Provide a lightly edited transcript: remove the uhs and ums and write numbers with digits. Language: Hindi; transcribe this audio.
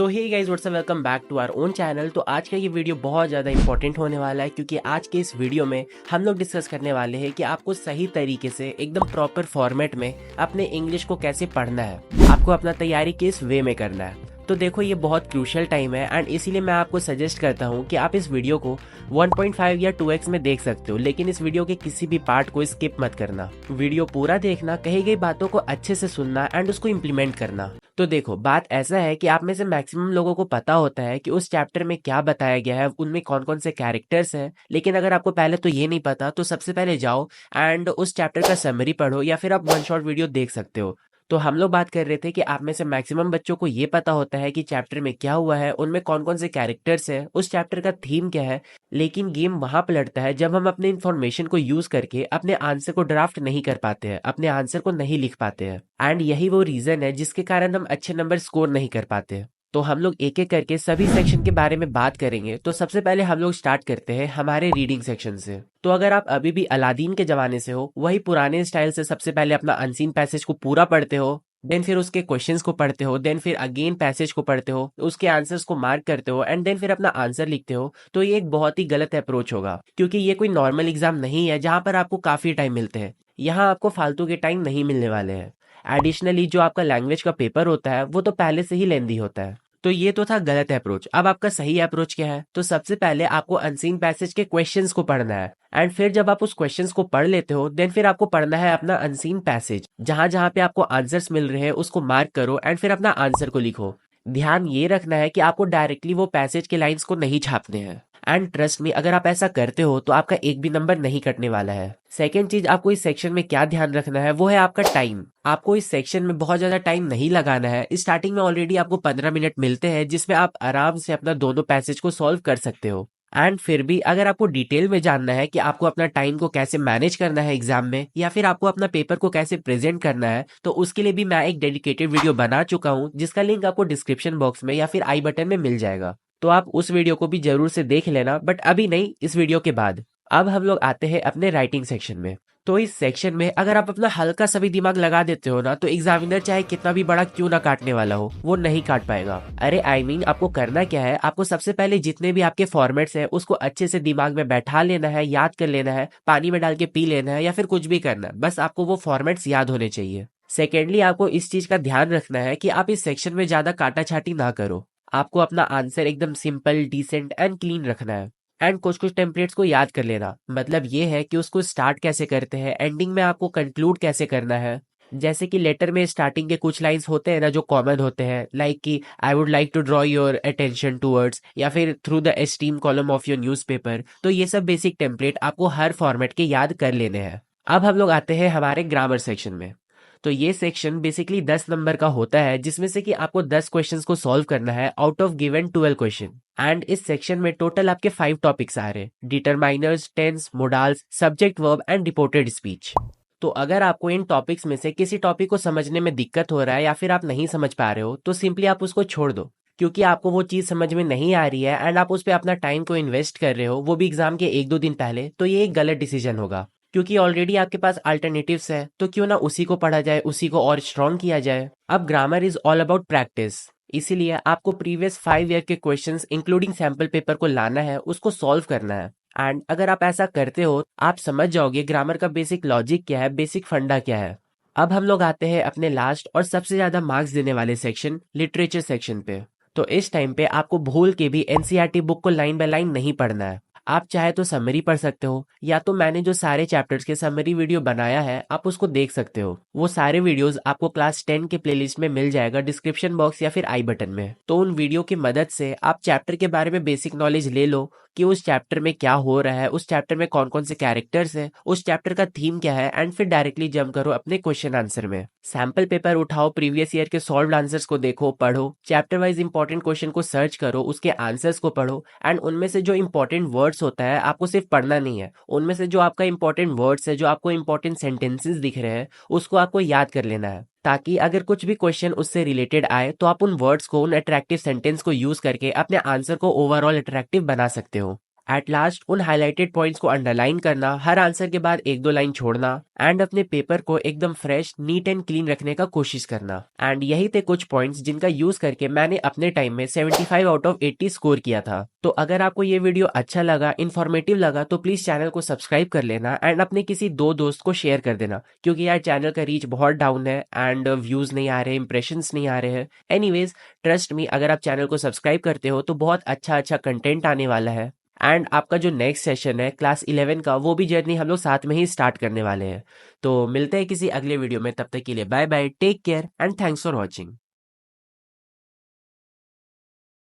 So hey guys what's up, welcome back to our own channel. तो आज का ये वीडियो बहुत ज़्यादा इंपॉर्टेंट होने वाला है क्योंकि आज के इस वीडियो में हम लोग डिस्कस करने वाले हैं कि आपको सही तरीके से एकदम प्रॉपर फॉर्मेट में अपने इंग्लिश को कैसे पढ़ना है, आपको अपना तैयारी किस वे में करना है। तो देखो ये बहुत क्रूशियल टाइम है एंड इसीलिए मैं आपको सजेस्ट करता हूँ कि आप इस वीडियो को 1.5 या 2x में देख सकते हो, लेकिन इस वीडियो के किसी भी पार्ट को स्किप मत करना। वीडियो पूरा देखना, कही गई बातों को अच्छे से सुनना एंड उसको इम्प्लीमेंट करना। तो देखो बात ऐसा है कि आप में से मैक्सिमम लोगों को पता होता है कि उस चैप्टर में क्या बताया गया है, उनमें कौन कौन से कैरेक्टर्स हैं। लेकिन अगर आपको पहले तो ये नहीं पता तो सबसे पहले जाओ एंड उस चैप्टर का समरी पढ़ो या फिर आप वन शॉट वीडियो देख सकते हो। तो हम लोग बात कर रहे थे कि आप में से मैक्सिमम बच्चों को ये पता होता है कि चैप्टर में क्या हुआ है, उनमें कौन कौन से कैरेक्टर्स हैं, उस चैप्टर का थीम क्या है। लेकिन गेम वहां पलटता है जब हम अपने इन्फॉर्मेशन को यूज करके अपने आंसर को ड्राफ्ट नहीं कर पाते हैं, अपने आंसर को नहीं लिख पाते हैं। एंड यही वो रीजन है जिसके कारण हम अच्छे नंबर स्कोर नहीं कर पाते हैं। तो हम लोग एक एक करके सभी सेक्शन के बारे में बात करेंगे। तो सबसे पहले हम लोग स्टार्ट करते हैं हमारे रीडिंग सेक्शन से। तो अगर आप अभी भी अलादीन के जमाने से हो, वही पुराने स्टाइल से सबसे पहले अपना अनसीन पैसेज को पूरा पढ़ते हो, देन फिर उसके क्वेश्चंस को पढ़ते हो, देन फिर अगेन पैसेज को पढ़ते हो, उसके आंसर्स को मार्क करते हो एंड देन फिर अपना आंसर लिखते हो, तो ये एक बहुत ही गलत अप्रोच होगा क्योंकि ये कोई नॉर्मल एग्जाम नहीं है जहां पर आपको काफी टाइम मिलते हैं। यहाँ आपको फालतू के टाइम नहीं मिलने वाले हैं। एडिशनली जो आपका लैंग्वेज का पेपर होता है वो तो पहले से ही लेंदी होता है। तो ये तो था गलत अप्रोच। अब आपका सही अप्रोच क्या है? तो सबसे पहले आपको अनसीन पैसेज के क्वेश्चंस को पढ़ना है एंड फिर जब आप उस क्वेश्चंस को पढ़ लेते हो देन फिर आपको पढ़ना है अपना अनसीन पैसेज। जहां जहां पे आपको आंसर्स मिल रहे हैं उसको मार्क करो एंड फिर अपना आंसर को लिखो। ध्यान ये रखना है कि आपको डायरेक्टली वो पैसेज के लाइंस को नहीं छापने हैं। एंड ट्रस्ट में अगर आप ऐसा करते हो तो आपका एक भी नंबर नहीं कटने वाला है। सेकेंड चीज आपको इस सेक्शन में क्या ध्यान रखना है वो है आपका टाइम। आपको इस सेक्शन में बहुत ज्यादा टाइम नहीं लगाना है। स्टार्टिंग में ऑलरेडी आपको 15 मिनट मिलते हैं जिसमें आप आराम से अपना दोनों पैसेज को सॉल्व कर सकते हो। एंड फिर भी अगर आपको डिटेल में जानना है कि आपको अपना टाइम को कैसे मैनेज करना है एग्जाम में या फिर आपको अपना पेपर को कैसे प्रेजेंट करना है, तो उसके लिए भी मैं एक डेडिकेटेड वीडियो बना चुका हूं जिसका लिंक आपको डिस्क्रिप्शन बॉक्स में या फिर आई बटन में मिल जाएगा। तो आप उस वीडियो को भी जरूर से देख लेना, बट अभी नहीं, इस वीडियो के बाद। अब हम लोग आते हैं अपने राइटिंग सेक्शन में। तो इस सेक्शन में अगर आप अपना हल्का सा भी दिमाग लगा देते हो ना तो एग्जामिनर चाहे कितना भी बड़ा क्यों ना काटने वाला हो वो नहीं काट पाएगा। अरे आपको करना क्या है, आपको सबसे पहले जितने भी आपके फॉर्मेट्स हैं उसको अच्छे से दिमाग में बैठा लेना है, याद कर लेना है, पानी में डाल के पी लेना है या फिर कुछ भी करना है, बस आपको वो फॉर्मेट्स याद होने चाहिए। सेकेंडली आपको इस चीज का ध्यान रखना है कि आप इस सेक्शन में ज्यादा काटा छाटी ना करो। आपको अपना आंसर एकदम सिंपल, डिसेंट एंड क्लीन रखना है। एंड कुछ कुछ टेम्पलेट्स को याद कर लेना। मतलब ये है कि उसको स्टार्ट कैसे करते हैं, एंडिंग में आपको कंक्लूड कैसे करना है। जैसे कि लेटर में स्टार्टिंग के कुछ लाइंस होते हैं ना जो कॉमन होते हैं, लाइक कि I would like to draw your attention towards या फिर through the esteem column of your newspaper. तो ये सब बेसिक टेम्पलेट आपको हर फॉर्मेट के याद कर लेने हैं। अब हम लोग आते हैं हमारे ग्रामर सेक्शन में। तो ये सेक्शन बेसिकली 10 नंबर का होता है जिसमें से कि आपको 10 क्वेश्चंस को सॉल्व करना है out of given 12 question. And इस सेक्शन में टोटल आपके 5 टॉपिक्स आ रहे हैं: determiners, tense, modals, subject verb and reported speech. तो अगर आपको इन टॉपिक्स में से किसी टॉपिक को समझने में दिक्कत हो रहा है या फिर आप नहीं समझ पा रहे हो तो सिंपली आप उसको छोड़ दो, क्योंकि आपको वो चीज समझ में नहीं आ रही है एंड आप उस पर अपना टाइम को इन्वेस्ट कर रहे हो, वो भी एग्जाम के 1-2 दिन पहले। तो ये एक गलत डिसीजन होगा क्योंकि ऑलरेडी आपके पास अल्टरनेटिव्स है, तो क्यों ना उसी को पढ़ा जाए, उसी को और स्ट्रॉन्ग किया जाए। अब grammar is all about practice, इसीलिए आपको प्रीवियस 5 ईयर के क्वेश्चंस इंक्लूडिंग सैंपल पेपर को लाना है, उसको सॉल्व करना है। एंड अगर आप ऐसा करते हो आप समझ जाओगे ग्रामर का बेसिक लॉजिक क्या है, बेसिक फंडा क्या है। अब हम लोग आते हैं अपने लास्ट और सबसे ज्यादा मार्क्स देने वाले सेक्शन, लिटरेचर सेक्शन पे। तो इस टाइम पे आपको भूल के भी एनसीईआरटी बुक को लाइन बाय लाइन नहीं पढ़ना है। आप चाहे तो समरी पढ़ सकते हो या तो मैंने जो सारे चैप्टर्स के समरी वीडियो बनाया है आप उसको देख सकते हो। वो सारे वीडियोस आपको क्लास 10 के प्लेलिस्ट में मिल जाएगा डिस्क्रिप्शन बॉक्स या फिर आई बटन में। तो उन वीडियो की मदद से आप चैप्टर के बारे में बेसिक नॉलेज ले लो कि उस चैप्टर में क्या हो रहा है, उस चैप्टर में कौन कौन से कैरेक्टर्स हैं, उस चैप्टर का थीम क्या है, एंड फिर डायरेक्टली जंप करो अपने क्वेश्चन आंसर में। सैंपल पेपर उठाओ, प्रीवियस ईयर के सॉल्व्ड आंसर्स को देखो, पढ़ो, चैप्टर वाइज इंपॉर्टेंट क्वेश्चन को सर्च करो, उसके आंसर्स को पढ़ो एंड उनमें से जो इंपॉर्टेंट वर्ड्स होता है आपको सिर्फ पढ़ना नहीं है, उनमें से जो आपका इंपॉर्टेंट वर्ड्स है, जो आपको इंपॉर्टेंट सेंटेंसेस दिख रहे हैं उसको आपको याद कर लेना है, ताकि अगर कुछ भी क्वेश्चन उससे रिलेटेड आए तो आप उन वर्ड्स को, उन अट्रैक्टिव सेंटेंस को यूज करके अपने आंसर को ओवरऑल अट्रैक्टिव बना सकते हो। एट लास्ट उन हाईलाइटेड पॉइंट्स को अंडरलाइन करना, हर आंसर के बाद एक दो लाइन छोड़ना एंड अपने पेपर को एकदम फ्रेश, नीट एंड क्लीन रखने का कोशिश करना। एंड यही थे कुछ पॉइंट्स जिनका यूज करके मैंने अपने टाइम में 75 आउट ऑफ 80 स्कोर किया था। तो अगर आपको ये वीडियो अच्छा लगा, इन्फॉर्मेटिव लगा, तो प्लीज चैनल को सब्सक्राइब कर लेना एंड अपने किसी दो दोस्त को शेयर कर देना, क्योंकि यार चैनल का रीच बहुत डाउन है एंड व्यूज नहीं आ रहे, इंप्रेशंस नहीं आ रहे हैं। एनीवेज, ट्रस्ट मी, अगर आप चैनल को सब्सक्राइब करते हो तो बहुत अच्छा अच्छा कंटेंट आने वाला है। एंड आपका जो नेक्स्ट सेशन है क्लास 11 का, वो भी जर्नी हम लोग साथ में ही स्टार्ट करने वाले हैं। तो मिलते हैं किसी अगले वीडियो में, तब तक के लिए bye bye, take care and thanks for watching.